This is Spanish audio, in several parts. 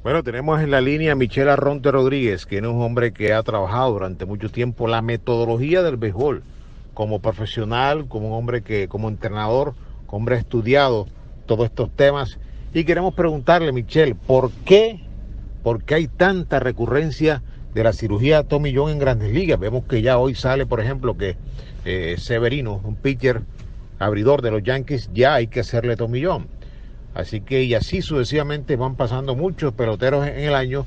Bueno, tenemos en la línea a Michel Arronte Rodríguez, que es un hombre que ha trabajado durante mucho tiempo la metodología del béisbol como profesional, como un hombre que, como entrenador, como hombre estudiado todos estos temas. Y queremos preguntarle, Michel, ¿por qué hay tanta recurrencia de la cirugía Tommy John en Grandes Ligas? Vemos que ya hoy sale, por ejemplo, que Severino, un pitcher abridor de los Yankees, ya hay que hacerle Tommy John. Así que, y así sucesivamente van pasando muchos peloteros en el año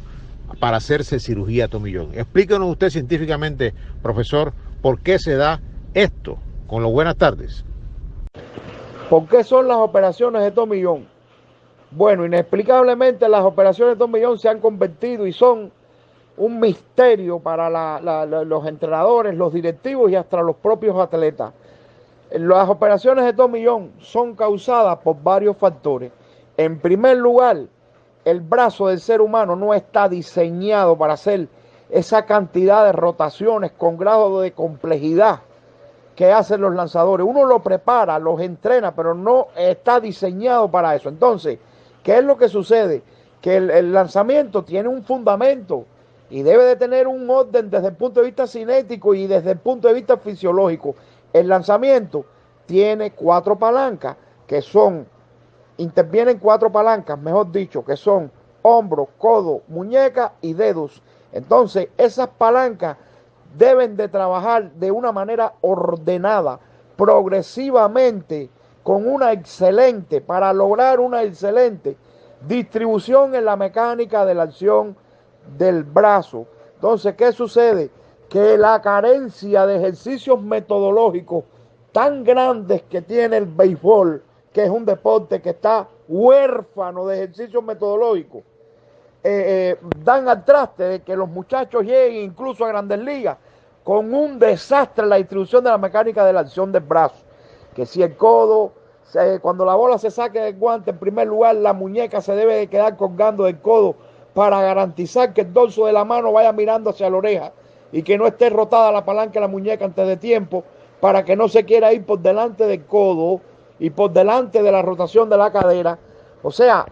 para hacerse cirugía tomillón. Explíquenos usted científicamente, profesor, por qué se da esto. Con lo buenas tardes. ¿Por qué son las operaciones de Tommy John? Bueno, inexplicablemente las operaciones de Tommy John se han convertido y son un misterio para los entrenadores, los directivos y hasta los propios atletas. Las operaciones de Tommy John son causadas por varios factores. En primer lugar, el brazo del ser humano no está diseñado para hacer esa cantidad de rotaciones con grado de complejidad que hacen los lanzadores. Uno lo prepara, los entrena, pero no está diseñado para eso. Entonces, ¿qué es lo que sucede? Que el lanzamiento tiene un fundamento y debe de tener un orden desde el punto de vista cinético y desde el punto de vista fisiológico. El lanzamiento tiene cuatro palancas que son, intervienen cuatro palancas, mejor dicho, que son hombro, codo, muñeca y dedos. Entonces, esas palancas deben de trabajar de una manera ordenada, progresivamente, para lograr una excelente distribución en la mecánica de la acción del brazo. Entonces, ¿qué sucede? Que la carencia de ejercicios metodológicos tan grandes que tiene el béisbol, que es un deporte que está huérfano de ejercicios metodológicos, dan al traste de que los muchachos lleguen incluso a Grandes Ligas con un desastre en la distribución de la mecánica de la acción del brazo. Que si el codo, cuando la bola se saque del guante, en primer lugar la muñeca se debe de quedar colgando del codo para garantizar que el dorso de la mano vaya mirando hacia la oreja y que no esté rotada la palanca de la muñeca antes de tiempo, para que no se quiera ir por delante del codo y por delante de la rotación de la cadera. O sea,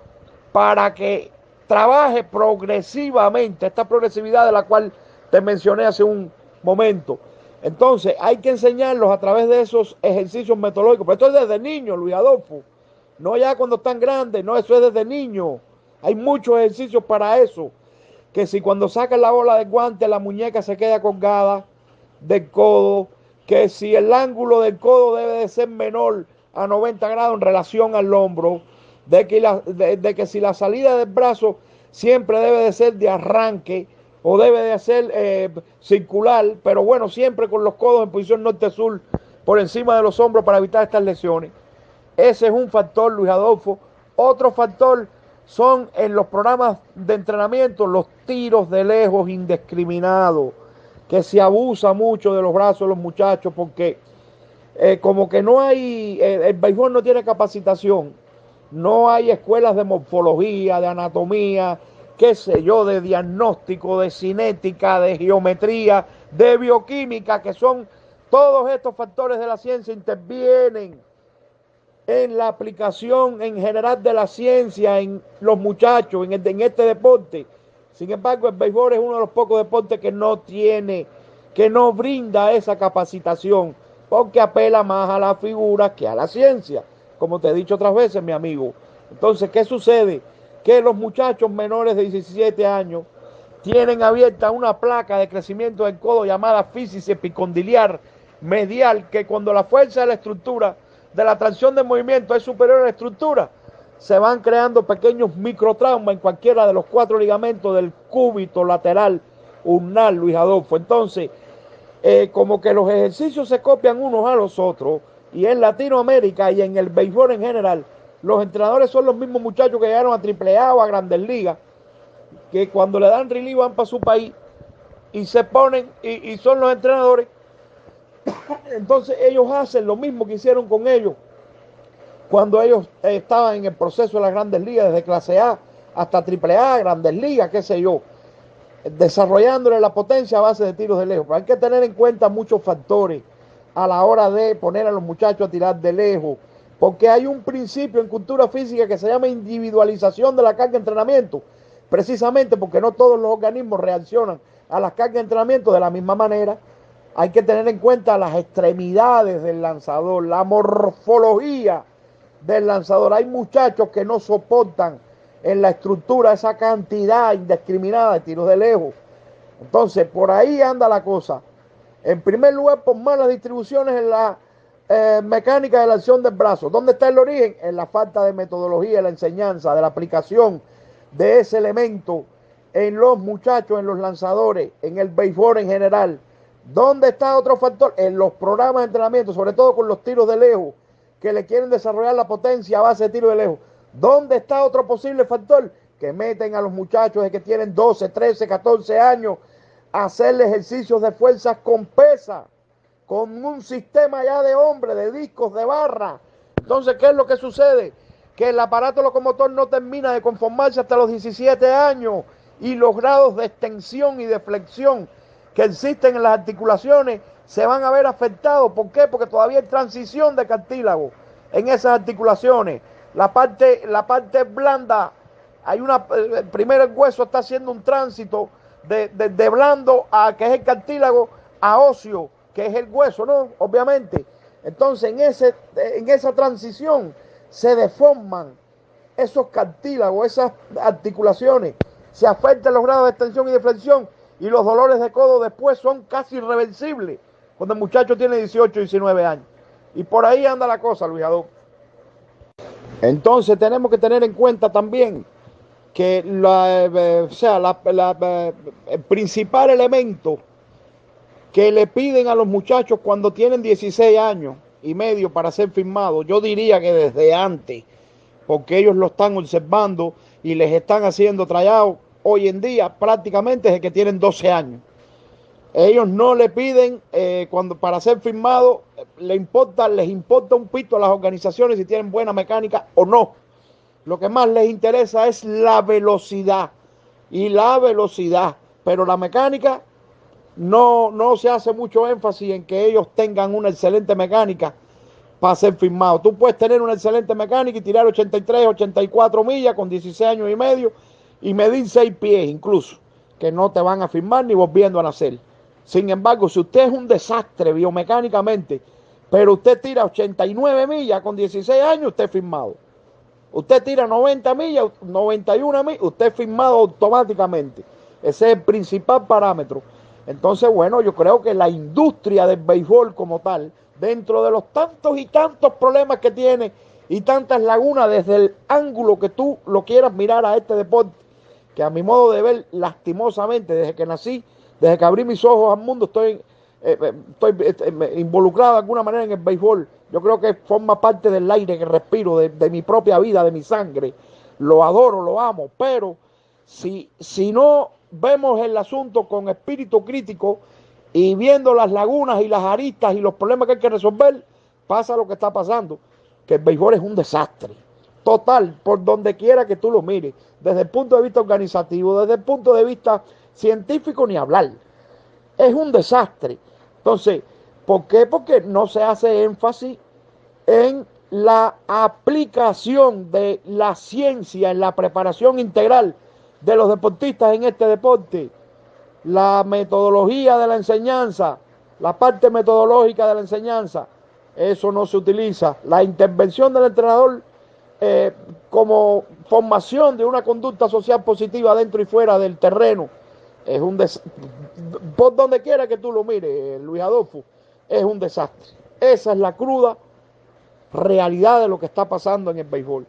para que trabaje progresivamente, esta progresividad de la cual te mencioné hace un momento. Entonces, hay que enseñarlos a través de esos ejercicios metodológicos. Pero esto es desde niño, Luis Adolfo. No ya cuando están grandes, no, eso es desde niño. Hay muchos ejercicios para eso. Que si cuando sacan la bola del guante, la muñeca se queda colgada del codo. Que si el ángulo del codo debe de ser menor a 90 grados en relación al hombro. De que si la salida del brazo siempre debe de ser de arranque o debe de ser circular, pero bueno, siempre con los codos en posición norte-sur por encima de los hombros para evitar estas lesiones. Ese es un factor, Luis Adolfo. Otro factor son en los programas de entrenamiento los tiros de lejos indiscriminados, que se abusa mucho de los brazos de los muchachos porque como que no hay, el béisbol no tiene capacitación, no hay escuelas de morfología, de anatomía, qué sé yo, de diagnóstico, de cinética, de geometría, de bioquímica, que son todos estos factores de la ciencia intervienen en la aplicación en general de la ciencia en los muchachos, en este deporte. Sin embargo, el béisbol es uno de los pocos deportes que no tiene, que no brinda esa capacitación, porque apela más a la figura que a la ciencia, como te he dicho otras veces, mi amigo. Entonces, ¿qué sucede? Que los muchachos menores de 17 años tienen abierta una placa de crecimiento del codo llamada físice epicondiliar medial, que cuando la fuerza de la estructura de la tracción de movimiento es superior a la estructura, se van creando pequeños microtraumas en cualquiera de los cuatro ligamentos del cúbito lateral ulnar, Luis Adolfo. Entonces, como que los ejercicios se copian unos a los otros, y en Latinoamérica y en el béisbol en general, los entrenadores son los mismos muchachos que llegaron a AAA o a Grandes Ligas, que cuando le dan relieve van para su país y se ponen, y son los entrenadores. Entonces ellos hacen lo mismo que hicieron con ellos cuando ellos estaban en el proceso de las Grandes Ligas, desde clase A hasta AAA, Grandes Ligas, qué sé yo, desarrollándole la potencia a base de tiros de lejos. Pero hay que tener en cuenta muchos factores a la hora de poner a los muchachos a tirar de lejos, porque hay un principio en cultura física que se llama individualización de la carga de entrenamiento. precisamente porque no todos los organismos reaccionan a las cargas de entrenamiento de la misma manera. Hay que tener en cuenta las extremidades del lanzador, la morfología del lanzador. Hay muchachos que no soportan en la estructura esa cantidad indiscriminada de tiros de lejos. Entonces, por ahí anda la cosa. En primer lugar, por malas distribuciones en la mecánica de la acción del brazo. ¿Dónde está el origen? En la falta de metodología, de la enseñanza, de la aplicación de ese elemento en los muchachos, en los lanzadores, en el béisbol en general. ¿Dónde está otro factor? En los programas de entrenamiento, sobre todo con los tiros de lejos, que le quieren desarrollar la potencia a base de tiros de lejos. ¿Dónde está otro posible factor? Que meten a los muchachos de que tienen 12, 13, 14 años a hacer ejercicios de fuerzas con pesa, con un sistema ya de hombre, de discos, de barra. Entonces, ¿qué es lo que sucede? Que el aparato locomotor no termina de conformarse hasta los 17 años y los grados de extensión y de flexión que existen en las articulaciones se van a ver afectados. ¿Por qué? Porque todavía hay transición de cartílago en esas articulaciones. La parte blanda, primero el hueso está haciendo un tránsito de blando a que es el cartílago a óseo, que es el hueso, ¿no? Obviamente. Entonces, en esa transición se deforman esos cartílagos, esas articulaciones, se afectan los grados de extensión y de flexión, y los dolores de codo después son casi irreversibles cuando el muchacho tiene 18, 19 años. Y por ahí anda la cosa, Luis Adolfo. Entonces tenemos que tener en cuenta también que el principal elemento que le piden a los muchachos cuando tienen 16 años y medio para ser firmados, yo diría que desde antes, porque ellos lo están observando y les están haciendo tryout hoy en día prácticamente desde que tienen 12 años. Ellos no le piden, para ser firmados, les importa un pito a las organizaciones si tienen buena mecánica o no. Lo que más les interesa es la velocidad pero la mecánica no se hace mucho énfasis en que ellos tengan una excelente mecánica para ser firmados. Tú puedes tener una excelente mecánica y tirar 83, 84 millas con 16 años y medio y medir 6 pies incluso, que no te van a firmar ni volviendo a nacer. Sin embargo, si usted es un desastre biomecánicamente, pero usted tira 89 millas con 16 años, usted es firmado. Usted tira 90 millas, 91 millas, usted es firmado automáticamente. Ese es el principal parámetro. Entonces, bueno, yo creo que la industria del béisbol como tal, dentro de los tantos y tantos problemas que tiene y tantas lagunas desde el ángulo que tú lo quieras mirar a este deporte, que a mi modo de ver, lastimosamente, desde que nací, desde que abrí mis ojos al mundo, estoy involucrado de alguna manera en el béisbol. Yo creo que forma parte del aire que respiro, de mi propia vida, de mi sangre. Lo adoro, lo amo, pero si no vemos el asunto con espíritu crítico y viendo las lagunas y las aristas y los problemas que hay que resolver, pasa lo que está pasando, que el béisbol es un desastre total, por donde quiera que tú lo mires, desde el punto de vista organizativo, desde el punto de vista científico, ni hablar. Es un desastre. Entonces, ¿por qué? Porque no se hace énfasis en la aplicación de la ciencia, en la preparación integral de los deportistas en este deporte. La metodología de la enseñanza, la parte metodológica de la enseñanza, eso no se utiliza. La intervención del entrenador como formación de una conducta social positiva dentro y fuera del terreno, es un por donde quiera que tú lo mires, Luis Adolfo, es un desastre. Esa es la cruda realidad de lo que está pasando en el béisbol.